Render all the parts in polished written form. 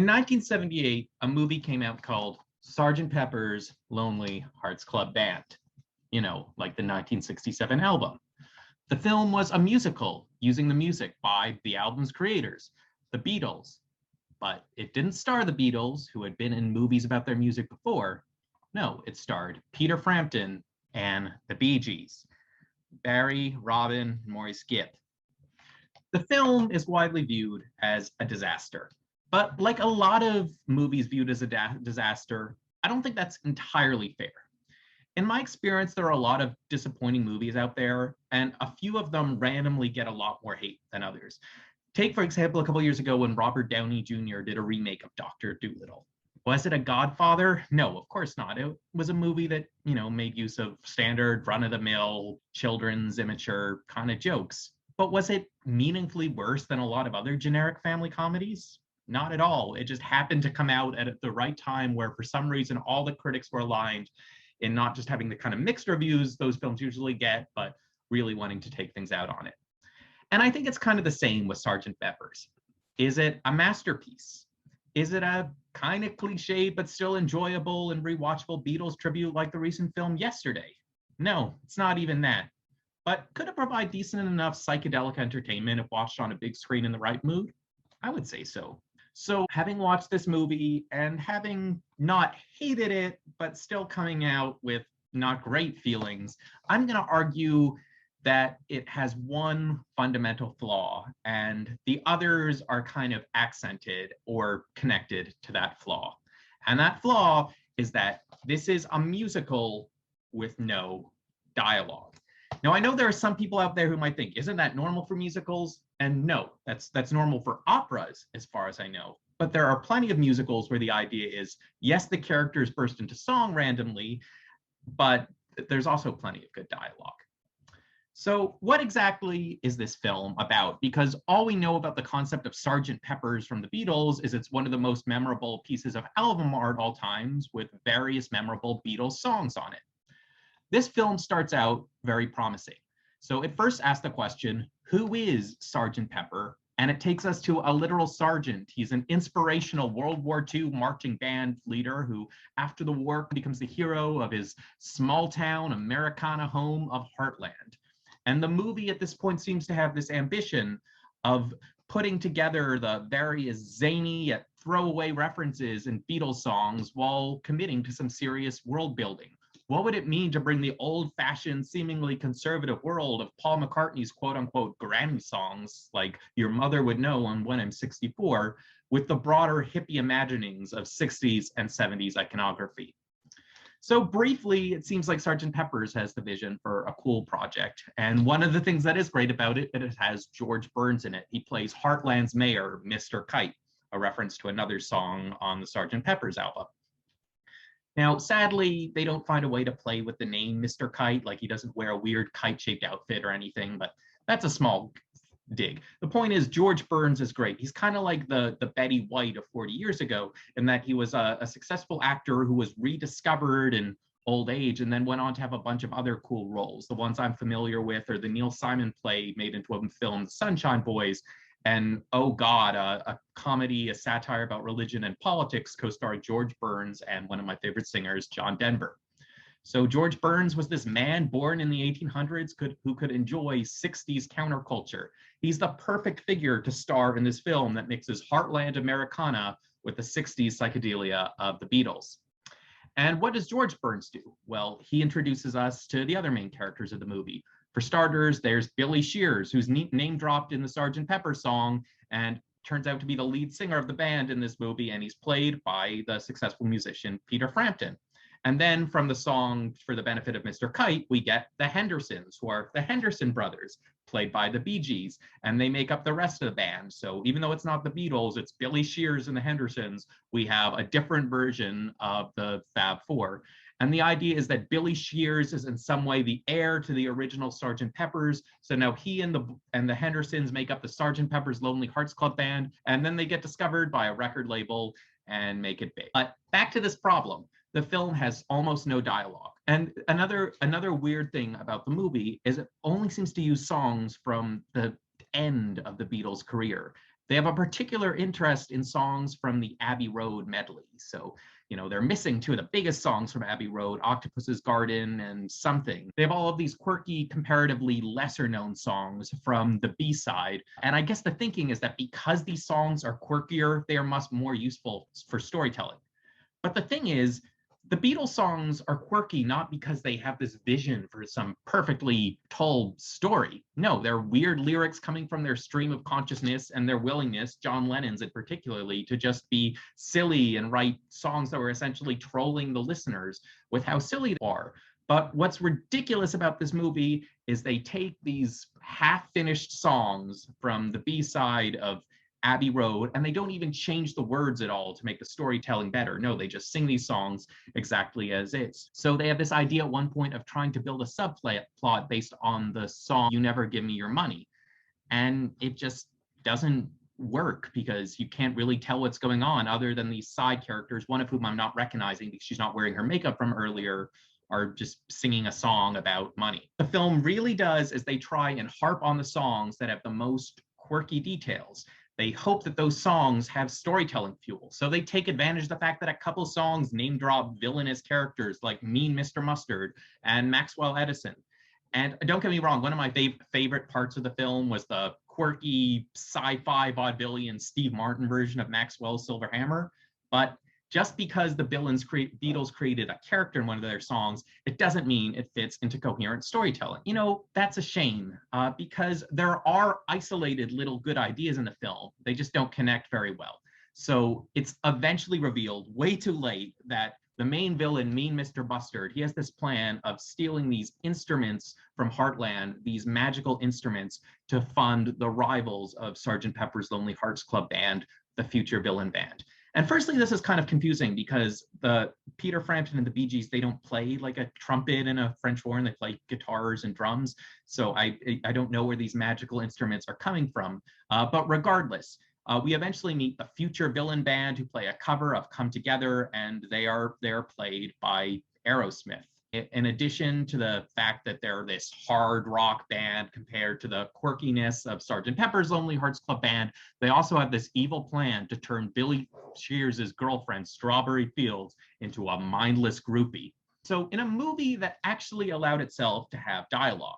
In 1978, a movie came out called Sgt. Pepper's Lonely Hearts Club Band, like the 1967 album. The film was a musical using the music by the album's creators, the Beatles, but it didn't star the Beatles, who had been in movies about their music before. No, it starred Peter Frampton and the Bee Gees, Barry, Robin, and Maurice Gibb. The film is widely viewed as a disaster, but like a lot of movies viewed as a disaster, I don't think that's entirely fair. In my experience, there are a lot of disappointing movies out there, and a few of them randomly get a lot more hate than others. Take, for example, a couple years ago when Robert Downey Jr. did a remake of Dr. Dolittle. Was it a Godfather? No, of course not. It was a movie that, made use of standard run-of-the-mill, children's, immature kind of jokes. But was it meaningfully worse than a lot of other generic family comedies? Not at all. It just happened to come out at the right time where, for some reason, all the critics were aligned in not just having the kind of mixed reviews those films usually get, but really wanting to take things out on it. And I think it's kind of the same with Sgt. Pepper's. Is it a masterpiece? Is it a kind of cliche but still enjoyable and rewatchable Beatles tribute like the recent film Yesterday? No, it's not even that. But could it provide decent enough psychedelic entertainment if watched on a big screen in the right mood? I would say so. So having watched this movie and having not hated it, but still coming out with not great feelings, I'm going to argue that it has one fundamental flaw, and the others are kind of accented or connected to that flaw. And that flaw is that this is a musical with no dialogue. Now, I know there are some people out there who might think, isn't that normal for musicals? And no, that's normal for operas, as far as I know. But there are plenty of musicals where the idea is, yes, the characters burst into song randomly, but there's also plenty of good dialogue. So what exactly is this film about? Because all we know about the concept of Sgt. Pepper's from the Beatles is it's one of the most memorable pieces of album art all times with various memorable Beatles songs on it. This film starts out very promising. So it first asks the question, who is Sgt. Pepper? And it takes us to a literal sergeant. He's an inspirational World War II marching band leader who, after the war, becomes the hero of his small town Americana home of Heartland. And the movie at this point seems to have this ambition of putting together the various zany yet throwaway references in Beatles songs while committing to some serious world building. What would it mean to bring the old-fashioned, seemingly conservative world of Paul McCartney's quote-unquote Grammy songs, like Your Mother Would Know on When I'm 64, with the broader hippie imaginings of 60s and 70s iconography? So briefly, it seems like Sgt. Pepper's has the vision for a cool project. And one of the things that is great about it, it has George Burns in it. He plays Heartland's mayor, Mr. Kite, a reference to another song on the Sgt. Pepper's album. Now, sadly, they don't find a way to play with the name Mr. Kite, like he doesn't wear a weird kite-shaped outfit or anything, but that's a small dig. The point is, George Burns is great. He's kind of like the Betty White of 40 years ago, in that he was a successful actor who was rediscovered in old age and then went on to have a bunch of other cool roles. The ones I'm familiar with are the Neil Simon play made into a film, The Sunshine Boys, and oh God, a comedy, a satire about religion and politics co-starring George Burns and one of my favorite singers, John Denver. So George Burns was this man born in the 1800s who could enjoy 60s counterculture. He's the perfect figure to star in this film that mixes Heartland Americana with the 60s psychedelia of the Beatles. And what does George Burns do? Well, he introduces us to the other main characters of the movie. For starters, there's Billy Shears, who's name dropped in the Sgt. Pepper song and turns out to be the lead singer of the band in this movie, and he's played by the successful musician Peter Frampton. And then from the song For the Benefit of Mr. Kite, we get the Hendersons, who are the Henderson brothers, played by the Bee Gees, and they make up the rest of the band. So even though it's not the Beatles, it's Billy Shears and the Hendersons, we have a different version of the Fab Four. And the idea is that Billy Shears is in some way the heir to the original Sgt. Pepper's. So now he and the Hendersons make up the Sgt. Pepper's Lonely Hearts Club Band, and then they get discovered by a record label and make it big. But back to this problem. The film has almost no dialogue. And another weird thing about the movie is it only seems to use songs from the end of the Beatles' career. They have a particular interest in songs from the Abbey Road medley. So, they're missing two of the biggest songs from Abbey Road, Octopus's Garden and Something. They have all of these quirky, comparatively lesser known songs from the B-side. And I guess the thinking is that because these songs are quirkier, they are much more useful for storytelling. But the thing is, the Beatles songs are quirky not because they have this vision for some perfectly told story. No, they're weird lyrics coming from their stream of consciousness and their willingness, John Lennon's in particularly, to just be silly and write songs that were essentially trolling the listeners with how silly they are. But what's ridiculous about this movie is they take these half-finished songs from the B-side of Abbey Road, and they don't even change the words at all to make the storytelling better. No, they just sing these songs exactly as is. So they have this idea at one point of trying to build a subplot based on the song You Never Give Me Your Money. And it just doesn't work because you can't really tell what's going on other than these side characters, one of whom I'm not recognizing because she's not wearing her makeup from earlier, are just singing a song about money. The film really does is they try and harp on the songs that have the most quirky details. They hope that those songs have storytelling fuel. So they take advantage of the fact that a couple songs name drop villainous characters like Mean Mr. Mustard and Maxwell Edison. And don't get me wrong, one of my favorite parts of the film was the quirky sci-fi vaudevillian Steve Martin version of Maxwell's Silver Hammer. But just because the Beatles created a character in one of their songs, it doesn't mean it fits into coherent storytelling. That's a shame because there are isolated little good ideas in the film. They just don't connect very well. So it's eventually revealed way too late that the main villain, Mean Mr. Mustard, he has this plan of stealing these instruments from Heartland, these magical instruments, to fund the rivals of Sgt. Pepper's Lonely Hearts Club Band, the future villain band. And firstly, this is kind of confusing because the Peter Frampton and the Bee Gees, they don't play like a trumpet and a French horn, they play guitars and drums. So I don't know where these magical instruments are coming from. But regardless, we eventually meet the future villain band who play a cover of Come Together, and they're played by Aerosmith. In addition to the fact that they're this hard rock band compared to the quirkiness of Sgt. Pepper's Lonely Hearts Club Band, they also have this evil plan to turn Billy Shears' girlfriend, Strawberry Fields, into a mindless groupie. So in a movie that actually allowed itself to have dialogue,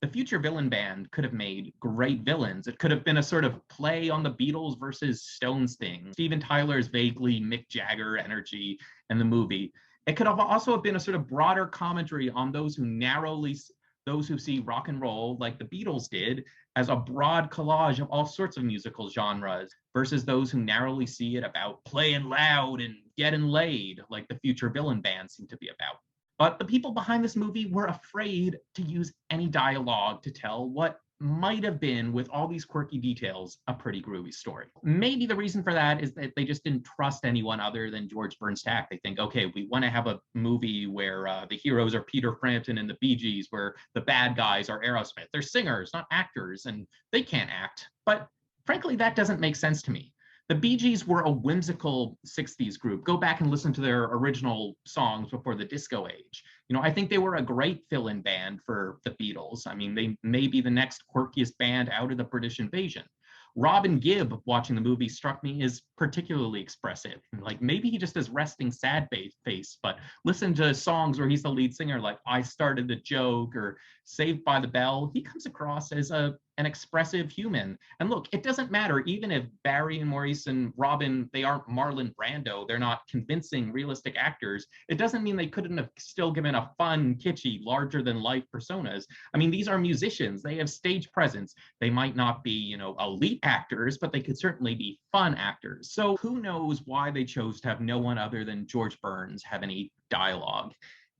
the future villain band could have made great villains. It could have been a sort of play on the Beatles versus Stones thing. Steven Tyler's vaguely Mick Jagger energy in the movie. It could have also been a sort of broader commentary on those who see rock and roll, like the Beatles did, as a broad collage of all sorts of musical genres, versus those who narrowly see it about playing loud and getting laid, like the future villain band seemed to be about. But the people behind this movie were afraid to use any dialogue to tell what might have been, with all these quirky details, a pretty groovy story. Maybe the reason for that is that they just didn't trust anyone other than George Burns Tack. They think, okay, we want to have a movie where the heroes are Peter Frampton and the Bee Gees, where the bad guys are Aerosmith. They're singers, not actors, and they can't act. But frankly, that doesn't make sense to me. The Bee Gees were a whimsical 60s group. Go back and listen to their original songs before the disco age. I think they were a great fill-in band for the Beatles. I mean, they may be the next quirkiest band out of the British invasion. Robin Gibb, watching the movie, struck me as particularly expressive. Like, maybe he just has resting sad face, but listen to songs where he's the lead singer, like I Started the Joke or Saved by the Bell. He comes across as an expressive human. And look, it doesn't matter, even if Barry and Maurice and Robin, they aren't Marlon Brando, they're not convincing, realistic actors, it doesn't mean they couldn't have still given a fun, kitschy, larger-than-life personas. I mean, these are musicians. They have stage presence. They might not be, elite actors, but they could certainly be fun actors. So who knows why they chose to have no one other than George Burns have any dialogue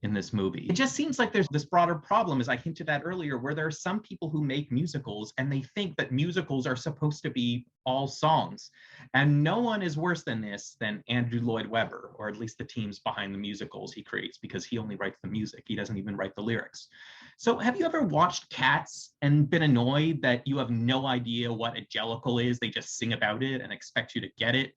in this movie. It just seems like there's this broader problem, as I hinted at earlier, where there are some people who make musicals and they think that musicals are supposed to be all songs. And no one is worse than this than Andrew Lloyd Webber, or at least the teams behind the musicals he creates, because he only writes the music. He doesn't even write the lyrics. So have you ever watched Cats and been annoyed that you have no idea what a jellicle is? They just sing about it and expect you to get it.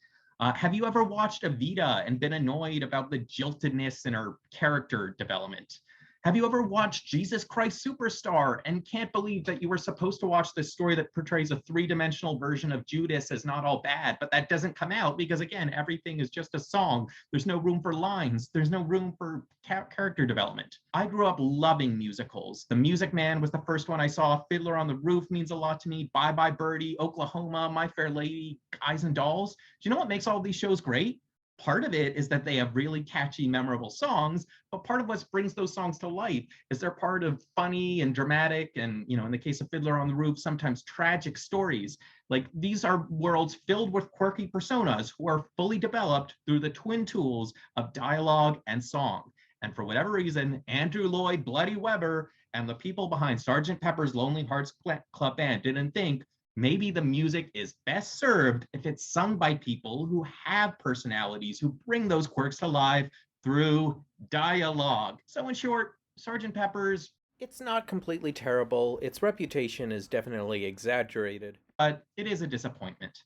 Have you ever watched Evita and been annoyed about the jiltedness in her character development? Have you ever watched Jesus Christ Superstar and can't believe that you were supposed to watch this story that portrays a three-dimensional version of Judas as not all bad, but that doesn't come out because, again, everything is just a song. There's no room for lines. There's no room for character development. I grew up loving musicals. The Music Man was the first one I saw. Fiddler on the Roof means a lot to me. Bye Bye Birdie, Oklahoma, My Fair Lady, Guys and Dolls. Do you know what makes all these shows great? Part of it is that they have really catchy, memorable songs, but part of what brings those songs to life is they're part of funny and dramatic and, in the case of Fiddler on the Roof, sometimes tragic stories. Like, these are worlds filled with quirky personas who are fully developed through the twin tools of dialogue and song. And for whatever reason, Andrew Lloyd Bloody Webber and the people behind Sgt. Pepper's Lonely Hearts Club Band didn't think maybe the music is best served if it's sung by people who have personalities, who bring those quirks to life through dialogue. So in short, Sgt. Pepper's, It's not completely terrible. Its reputation is definitely exaggerated. but it is a disappointment.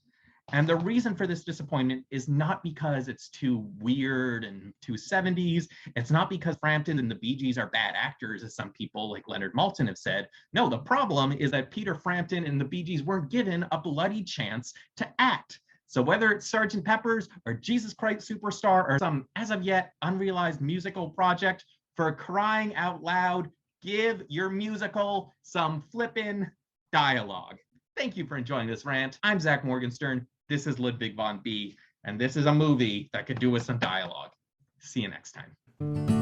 And the reason for this disappointment is not because it's too weird and too 70s. It's not because Frampton and the Bee Gees are bad actors, as some people like Leonard Maltin have said. No, the problem is that Peter Frampton and the Bee Gees weren't given a bloody chance to act. So whether it's Sgt. Pepper's or Jesus Christ Superstar or some as of yet unrealized musical project, for crying out loud, give your musical some flippin' dialogue. Thank you for enjoying this rant. I'm Zach Morgenstern. This is Ludwig von B, and this is a movie that could do with some dialogue. See you next time.